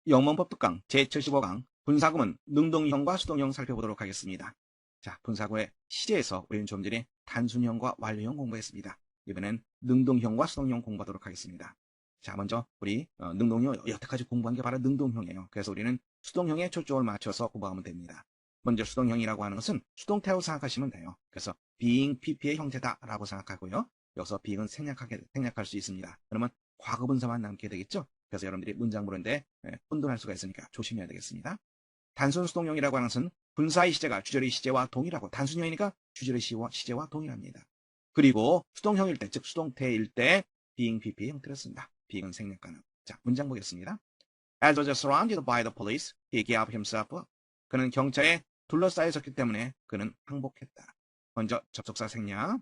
영문법 특강 제75강 분사구문 능동형과 수동형 살펴보도록 하겠습니다. 자, 분사구의 시제에서 우리는 좀 전에 단순형과 완료형 공부했습니다. 이번엔 능동형과 수동형 공부하도록 하겠습니다. 자, 먼저 우리 능동형 여태까지 공부한 게 바로 능동형이에요. 그래서 우리는 수동형에 초점을 맞춰서 공부하면 됩니다. 먼저 수동형이라고 하는 것은 수동태로 생각하시면 돼요. 그래서 being pp의 형태다라고 생각하고요. 여기서 being은 생략할 수 있습니다. 그러면 과거분사만 남게 되겠죠. 그래서 여러분들이 문장 보는데 혼돈할 수가 있으니까 조심해야 되겠습니다. 단순 수동형이라고 하는 것은 분사의 시제가 주절의 시제와 동일하고, 단순형이니까 주절의 시제와 동일합니다. 그리고 수동형일 때, 즉 수동태일 때 being pp의 형태를 쓴다. being은 생략 가능. 자, 문장 보겠습니다. As was surrounded by the police, he gave himself up. 그는 경찰에 둘러싸여 있었기 때문에 그는 항복했다. 먼저 접속사 생략.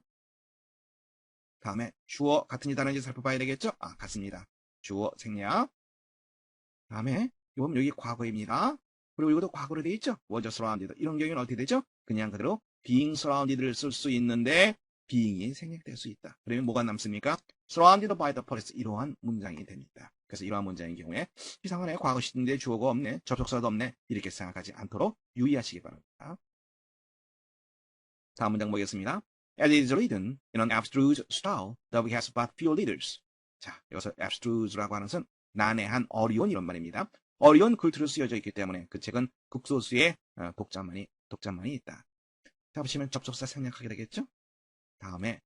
다음에 주어 같은지 다른지 살펴봐야 되겠죠? 같습니다. 주어 생략. 다음에 이건 여기 과거입니다. 그리고 이것도 과거로 되어 있죠? was surrounded. 이런 경우는 어떻게 되죠? 그냥 그대로 being surrounded를 쓸 수 있는데 being이 생략될 수 있다. 그러면 뭐가 남습니까? surrounded by the police. 이러한 문장이 됩니다. 그래서 이러한 문장인 경우에 이상하네. 과거 시인데 주어가 없네. 접속사도 없네. 이렇게 생각하지 않도록 유의하시기 바랍니다. 다음 문장 보겠습니다. As is written in an abstruse style, the has but few leaders. 자, 여기서 abstruse라고 하는 것은 난해한, 어려운 이런 말입니다. 어려운 글투로 쓰여져 있기 때문에 그 책은 극소수의 독자만이 있다. 자, 보시면 접속사 생략하게 되겠죠? 다음에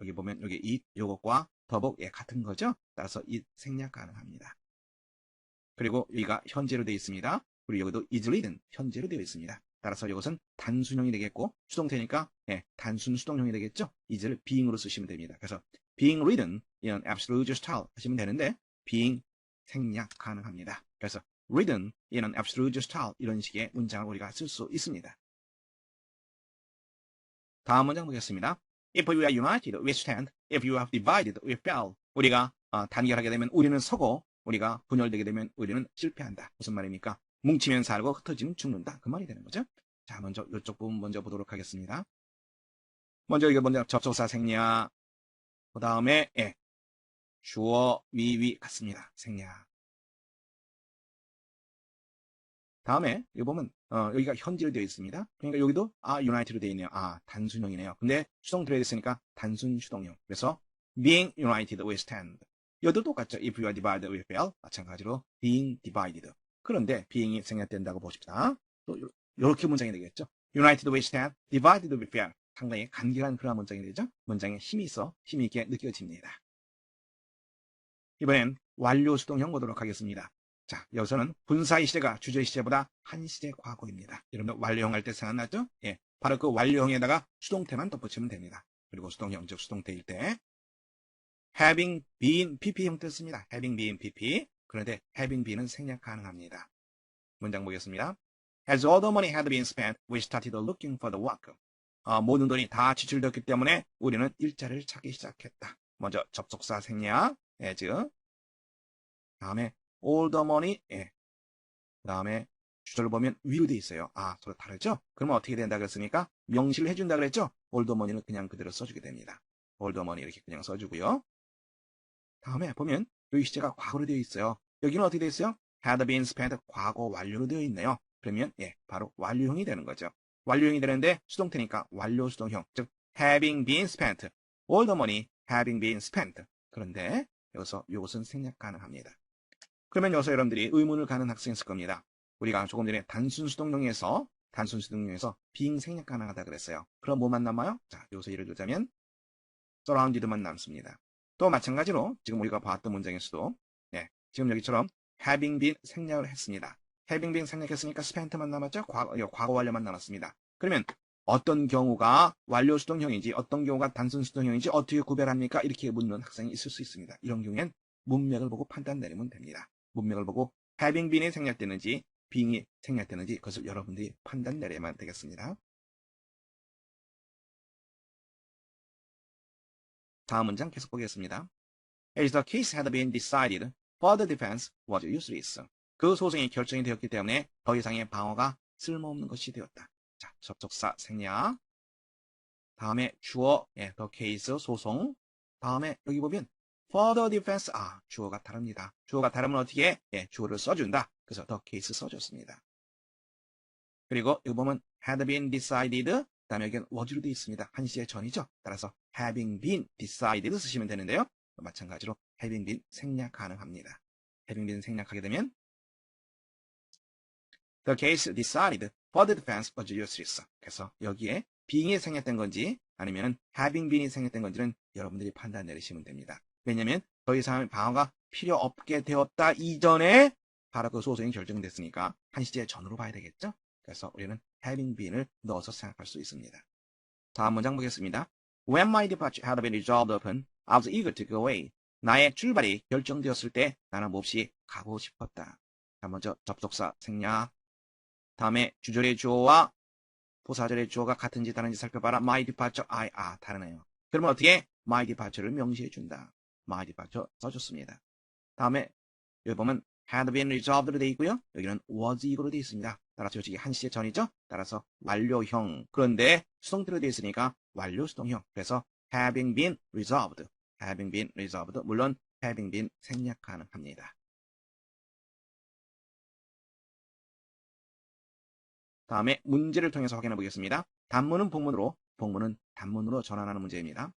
여기 보면 여기 it, 요것과 더벅 같은 거죠? 따라서 it 생략 가능합니다. 그리고 여기가 현재로 되어 있습니다. 그리고 여기도 is written, 현재로 되어 있습니다. 따라서 이것은 단순형이 되겠고, 수동태니까 단순 수동형이 되겠죠? is를 being으로 쓰시면 됩니다. 그래서 being written in an absolute style 하시면 되는데 being 생략 가능합니다. 그래서 written in an absolute style, 이런 식의 문장을 우리가 쓸 수 있습니다. 다음 문장 보겠습니다. If you are united, we stand. If you are divided, we fall. 우리가 단결하게 되면 우리는 서고, 우리가 분열되게 되면 우리는 실패한다. 무슨 말입니까? 뭉치면 살고 흩어지면 죽는다. 그 말이 되는 거죠. 자, 먼저 이쪽 부분 먼저 보도록 하겠습니다. 먼저 이게 먼저 접속사 생략. 그 다음에 주어 위 같습니다. 생략. 다음에 여기 보면 여기가 현재로 되어 있습니다. 그러니까 여기도 united로 되어 있네요. 단순형이네요. 근데 수동태로 되어 있으니까 단순 수동형. 그래서 being united we stand. 여기도 똑같죠. If you are divided we fall. 마찬가지로 being divided. 그런데 being이 생략된다고 보십시다. 또 이렇게 문장이 되겠죠. United we stand, divided we fall. 상당히 간결한 그런 문장이 되죠. 문장에 힘이 있게 느껴집니다. 이번엔 완료 수동형 보도록 하겠습니다. 자, 여기서는 분사의 시제가 주절의 시제보다 한 시제 과거입니다. 여러분들 완료형 할 때 생각나죠? 바로 그 완료형에다가 수동태만 덧붙이면 됩니다. 그리고 수동형, 즉 수동태일 때 having been pp 형태를 씁니다. having been pp. 그런데 having been은 생략 가능합니다. 문장 보겠습니다. As all the money had been spent, we started looking for the work. 모든 돈이 다 지출되었기 때문에 우리는 일자리를 찾기 시작했다. 먼저 접속사 생략, as. 다음에 all the money, 그 다음에 주절을 보면 will 돼 있어요. 서로 다르죠? 그러면 어떻게 된다 그랬습니까? 명시를 해준다 그랬죠? all the money는 그냥 그대로 써주게 됩니다. all the money 이렇게 그냥 써주고요. 다음에 보면 여기 시제가 과거로 되어 있어요. 여기는 어떻게 되어 있어요? had been spent, 과거 완료로 되어 있네요. 그러면 바로 완료형이 되는 거죠. 완료형이 되는데 수동태니까 완료 수동형, 즉 having been spent, all the money having been spent. 그런데 여기서 이것은 생략 가능합니다. 그러면 여기서 여러분들이 의문을 가는 학생이 있을 겁니다. 우리가 조금 전에 단순 수동형에서 being 생략 가능하다 그랬어요. 그럼 뭐만 남아요? 자, 여기서 예를 들자면 surrounded만 남습니다. 또 마찬가지로 지금 우리가 봤던 문장에서도 지금 여기처럼 having been 생략을 했습니다. having been 생략했으니까 spent만 남았죠? 과거 완료만 남았습니다. 그러면 어떤 경우가 완료 수동형인지 어떤 경우가 단순 수동형인지 어떻게 구별합니까? 이렇게 묻는 학생이 있을 수 있습니다. 이런 경우엔 문맥을 보고 판단 내리면 됩니다. 문맥을 보고 having been이 생략되는지 being이 생략되는지 그것을 여러분들이 판단 내려야만 되겠습니다. 다음 문장 계속 보겠습니다. As the case had been decided, further defense was useless. 그 소송이 결정이 되었기 때문에 더 이상의 방어가 쓸모없는 것이 되었다. 자, 접속사 생략. 다음에 주어, the case, 소송. 다음에 여기 보면 further defense, 주어가 다릅니다. 주어가 다르면 어떻게 해? 주어를 써준다. 그래서 the case 써줬습니다. 그리고 이거 보면 had been decided, 그다음에 여기는 was로 되어 있습니다. 한시제 전이죠. 따라서 having been decided 쓰시면 되는데요. 마찬가지로 having been 생략 가능합니다. having been 생략하게 되면 the case decided for the defense was useless. 그래서 여기에 being이 생략된 건지 아니면 having been이 생략된 건지는 여러분들이 판단 내리시면 됩니다. 왜냐하면 더 이상 방어가 필요 없게 되었다 이전에 바로 그 소송이 결정됐으니까 한시제 전으로 봐야 되겠죠. 그래서 우리는 having been을 넣어서 생각할 수 있습니다. 다음 문장 보겠습니다. When my departure had been resolved upon, I was eager to go away. 나의 출발이 결정되었을 때 나는 몹시 가고 싶었다. 자, 먼저 접속사 생략. 다음에 주절의 주어와 부사절의 주어가 같은지 다른지 살펴봐라. My departure, 다르네요. 그러면 어떻게? My departure를 명시해 준다. My departure 써줬습니다. 다음에 여기 보면 had been resolved로 되어 있고요. 여기는 was eager로 되어 있습니다. 따라서 이쪽이 한시제 전이죠. 따라서 완료형. 그런데 수동태로 되어 있으니까 완료 수동형. 그래서 having been resolved. having been resolved. 물론 having been 생략 가능합니다. 다음에 문제를 통해서 확인해 보겠습니다. 단문은 복문으로, 복문은 단문으로 전환하는 문제입니다.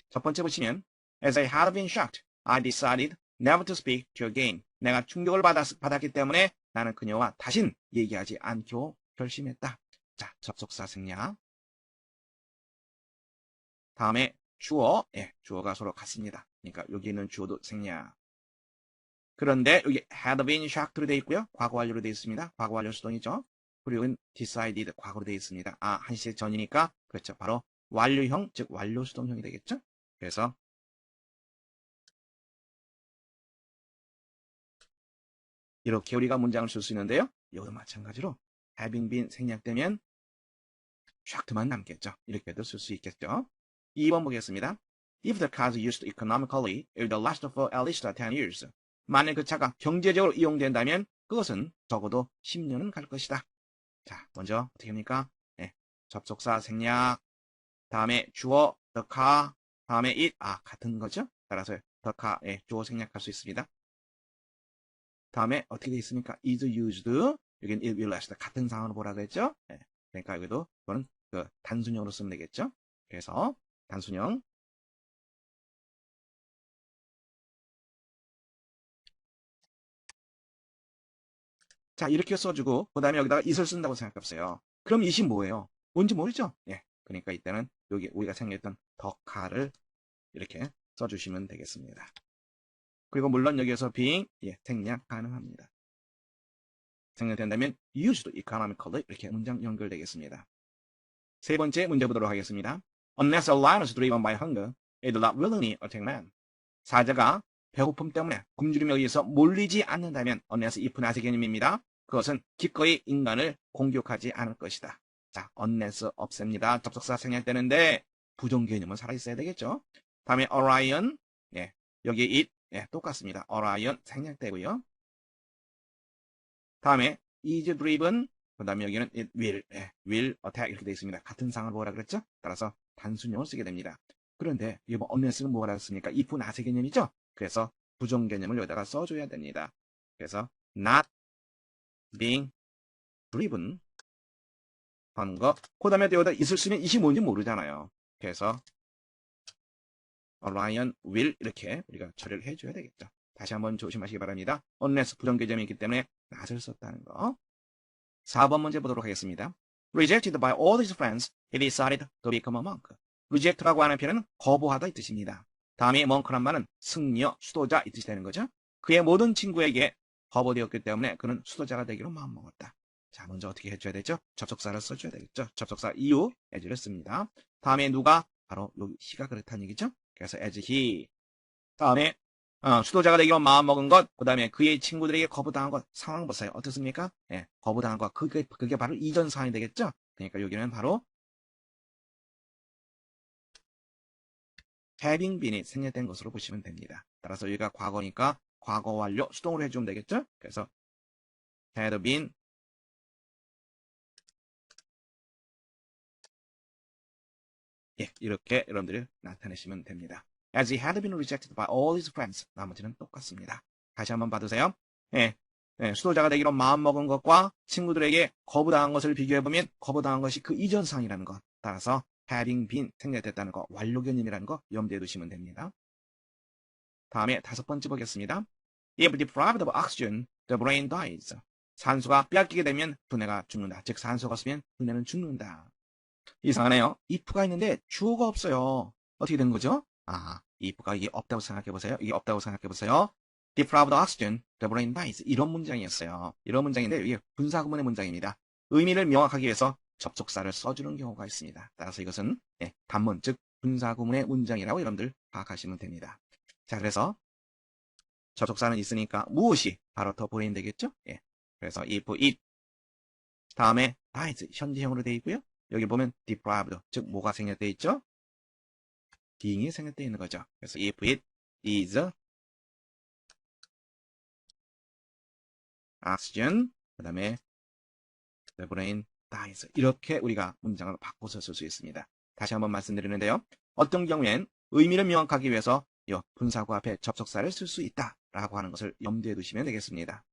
첫 번째 보시면 As I had been shocked, I decided never to speak to her again. 내가 충격을 받았기 때문에 나는 그녀와 다신 얘기하지 않기로 결심했다. 자, 접속사 생략. 다음에 주어, 주어가 서로 같습니다. 그러니까 여기 있는 주어도 생략. 그런데 여기 had been shocked로 되어 있고요. 과거 완료로 되어 있습니다. 과거 완료 수동이죠. 그리고 여기는 decided 과거로 되어 있습니다. 한시제 전이니까 그렇죠. 바로 완료형, 즉 완료 수동형이 되겠죠. 그래서 이렇게 우리가 문장을 쓸 수 있는데요. 이것도 마찬가지로 having been 생략되면 shocked만 남겠죠. 이렇게도 쓸 수 있겠죠. 2번 보겠습니다. If the cars used economically, it will last for at least 10 years. 만약 그 차가 경제적으로 이용된다면 그것은 적어도 10년은 갈 것이다. 자, 먼저 어떻게 합니까? 접속사 생략, 다음에 주어 the car, 다음에 it, 같은 거죠. 따라서 the car, 주어 생략할 수 있습니다. 다음에 어떻게 되어 있습니까? is used, 여기는 it will last, 같은 상황을 보라 그랬죠. 그러니까 여기도 이거는 그 단순형으로 쓰면 되겠죠. 그래서 단순형. 자, 이렇게 써주고 그 다음에 여기다가 it을 쓴다고 생각해보세요. 그럼 it이 뭐예요? 뭔지 모르죠? 그러니까 이때는 여기 우리가 생각했던 the car를 이렇게 써주시면 되겠습니다. 그리고 물론 여기에서 being, 생략 가능합니다. 생략된다면 used economically 이렇게 문장 연결되겠습니다. 세 번째 문제 보도록 하겠습니다. Unless a lion is driven by hunger, it will not willingly attack man. 사자가 배고픔 때문에 굶주림에 의해서 몰리지 않는다면 unless if 나세 개념입니다. 그것은 기꺼이 인간을 공격하지 않을 것이다. 자, unless 없앱니다. 접속사 생략되는데 부정 개념은 살아있어야 되겠죠. 다음에 a lion, 여기 it, 똑같습니다. a lion 생략되고요. 다음에 is driven, 그 다음에 여기는 it will, will attack 이렇게 되어 있습니다. 같은 상황을 뭐라 그랬죠? 따라서 단순형을 쓰게 됩니다. 그런데 이번 unless는 뭐라 했습니까? if not의 개념이죠? 그래서 부정 개념을 여기다가 써줘야 됩니다. 그래서 not being driven 하는 거. 그 다음에 여기다 있을 쓰면 it이 뭔지 모르잖아요. 그래서 a lion will 이렇게 우리가 처리를 해줘야 되겠죠. 다시 한번 조심하시기 바랍니다. unless 부정 개념이 있기 때문에 not을 썼다는 거. 4번 문제 보도록 하겠습니다. Rejected by all his friends, he decided to become a monk. reject라고 하는 표현은 거부하다 이 뜻입니다. 다음에 monk란 말은 승려, 수도자 이 뜻이 되는 거죠. 그의 모든 친구에게 거부되었기 때문에 그는 수도자가 되기로 마음먹었다. 자, 먼저 어떻게 해줘야 되죠? 접속사를 써줘야 되겠죠. 접속사 이후 as를 씁니다. 다음에 누가? 바로 여기 he가 그렇다는 얘기죠. 그래서 as he. 다음에 수도자가 되기로 마음먹은 것, 그 다음에 그의 친구들에게 거부당한 것, 상황 보세요. 어떻습니까? 거부당한 것, 그게 바로 이전 상황이 되겠죠? 그러니까 여기는 바로 having been이 생략된 것으로 보시면 됩니다. 따라서 여기가 과거니까 과거 완료 수동으로 해주면 되겠죠? 그래서 had been 이렇게 여러분들이 나타내시면 됩니다. As he had been rejected by all his friends. 나머지는 똑같습니다. 다시 한번 봐두세요. 수도자가 되기로 마음먹은 것과 친구들에게 거부당한 것을 비교해보면 거부당한 것이 그 이전 상황이라는 것. 따라서 having been 생략됐다는 거, 완료 개념이라는 거 염두에 두시면 됩니다. 다음에 5번째 보겠습니다. If deprived of oxygen, the brain dies. 산소가 빼앗기게 되면 두뇌가 죽는다. 즉 산소가 없으면 두뇌는 죽는다. 이상하네요. if가 있는데 주어가 없어요. 어떻게 된 거죠? if가 이게 없다고 생각해보세요. 이게 없다고 생각해보세요. Deprived of oxygen, the brain dies. 이런 문장이었어요. 이런 문장인데 이게 분사구문의 문장입니다. 의미를 명확하기 위해서 접속사를 써주는 경우가 있습니다. 따라서 이것은 단문, 즉 분사구문의 문장이라고 여러분들 파악하시면 됩니다. 자, 그래서 접속사는 있으니까 무엇이 바로 더 brain 되겠죠? 그래서 if it 다음에 dies 현재형으로 되어 있고요. 여기 보면 deprived, 즉 뭐가 생략되어 있죠? being이 생략되어 있는 거죠. 그래서 if it is oxygen, 그 다음에 the brain dies. 이렇게 우리가 문장을 바꿔서 쓸 수 있습니다. 다시 한번 말씀드리는데요. 어떤 경우엔 의미를 명확하기 위해서 분사구 앞에 접속사를 쓸 수 있다라고 하는 것을 염두에 두시면 되겠습니다.